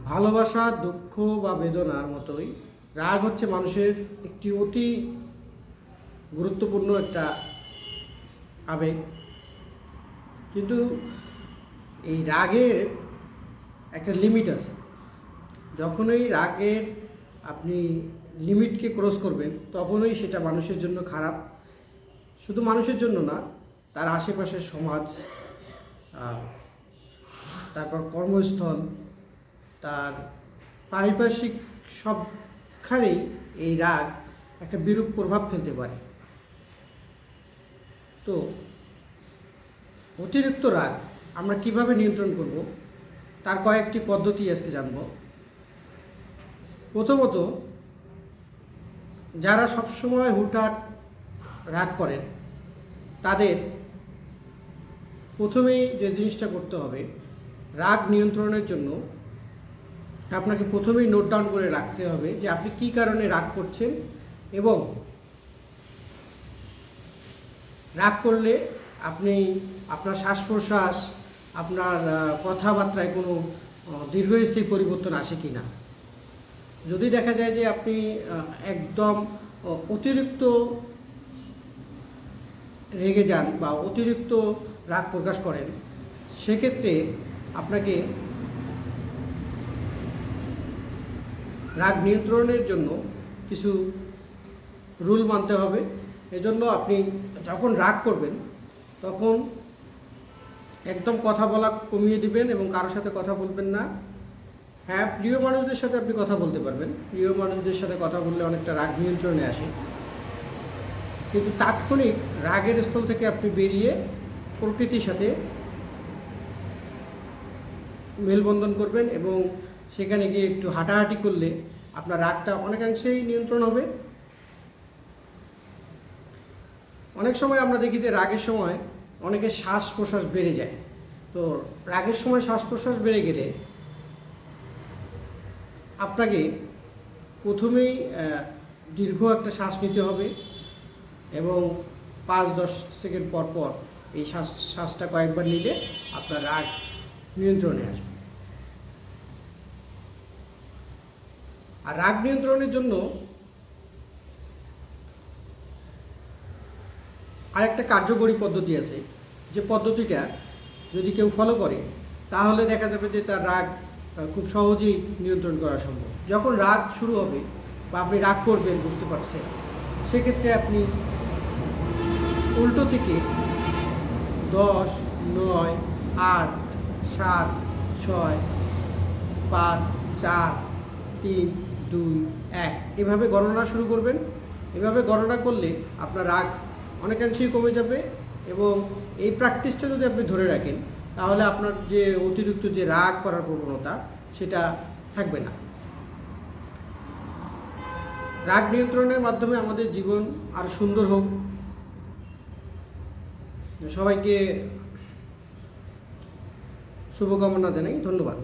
ভালোবাসা, দুঃখ বা বেদনার মতোই রাগ হচ্ছে মানুষের একটি অতি গুরুত্বপূর্ণ একটা আবেগ। কিন্তু এই রাগের একটা লিমিট আছে। যখনই রাগের আপনি লিমিটকে ক্রস করবেন তখনই সেটা মানুষের জন্য খারাপ। শুধু মানুষের জন্য না, তার আশেপাশের সমাজ, তারপর কর্মস্থল, তার পারিপার্শ্বিক সবখানেই এই রাগ একটা বিরূপ প্রভাব ফেলতে পারে। তো অতিরিক্ত রাগ আমরা কিভাবে নিয়ন্ত্রণ করব তার কয়েকটি পদ্ধতি আজকে জানব। প্রথমত, যারা সবসময় হুটহাট রাগ করেন তাদের প্রথমেই যে জিনিসটা করতে হবে, রাগ নিয়ন্ত্রণের জন্য আপনাকে প্রথমেই নোট ডাউন করে রাখতে হবে যে আপনি কী কারণে রাগ করছেন এবং রাগ করলে আপনি আপনার শ্বাস প্রশ্বাস, আপনার কথাবার্তায় কোনো দীর্ঘস্থায়ী পরিবর্তন আসে কি না। যদি দেখা যায় যে আপনি একদম অতিরিক্ত রেগে যান বা অতিরিক্ত রাগ প্রকাশ করেন, সেক্ষেত্রে আপনাকে রাগ নিয়ন্ত্রণের জন্য কিছু রুল মানতে হবে। এজন্য আপনি যখন রাগ করবেন তখন একদম কথা বলা কমিয়ে দিবেন এবং কারোর সাথে কথা বলবেন না। হ্যাঁ, প্রিয় মানুষদের সাথে আপনি কথা বলতে পারবেন, প্রিয় মানুষদের সাথে কথা বললে অনেকটা রাগ নিয়ন্ত্রণে আসে। কিন্তু তাৎক্ষণিক রাগের স্থল থেকে আপনি বেরিয়ে প্রকৃতির সাথে মেলবন্ধন করবেন এবং সেখানে গিয়ে একটু হাঁটাহাঁটি করলে আপনার রাগটা অনেকাংশেই নিয়ন্ত্রণ হবে। অনেক সময় আমরা দেখি যে রাগের সময় অনেকের শ্বাস প্রশ্বাস বেড়ে যায়। তো রাগের সময় শ্বাস প্রশ্বাস বেড়ে গেলে আপনাকে প্রথমেই দীর্ঘ একটা শ্বাস নিতে হবে এবং 5-10 সেকেন্ড পর পর এই শ্বাসটা কয়েকবার নিলে আপনার রাগ নিয়ন্ত্রণে আসবে। আর রাগ নিয়ন্ত্রণের জন্য আরেকটা কার্যকরী পদ্ধতি আছে, যে পদ্ধতিটা যদি কেউ ফলো করে তাহলে দেখা যাবে যে তার রাগ খুব সহজেই নিয়ন্ত্রণ করা সম্ভব। যখন রাগ শুরু হবে বা আপনি রাগ করবেন বুঝতে পারছেন, সেক্ষেত্রে আপনি উল্টো থেকে 10, 9, 8, 7, 6, 5, 4, 3, 2, 1 এভাবে গণনা শুরু করবেন। এভাবে গণনা করলে আপনার রাগ অনেকাংশেই কমে যাবে এবং এই প্র্যাকটিসটা যদি আপনি ধরে রাখেন তাহলে আপনার যে অতিরিক্ত যে রাগ করার প্রবণতা সেটা থাকবে না। রাগ নিয়ন্ত্রণের মাধ্যমে আমাদের জীবন আরো সুন্দর হোক। সবাইকে শুভকামনা জানাই। ধন্যবাদ।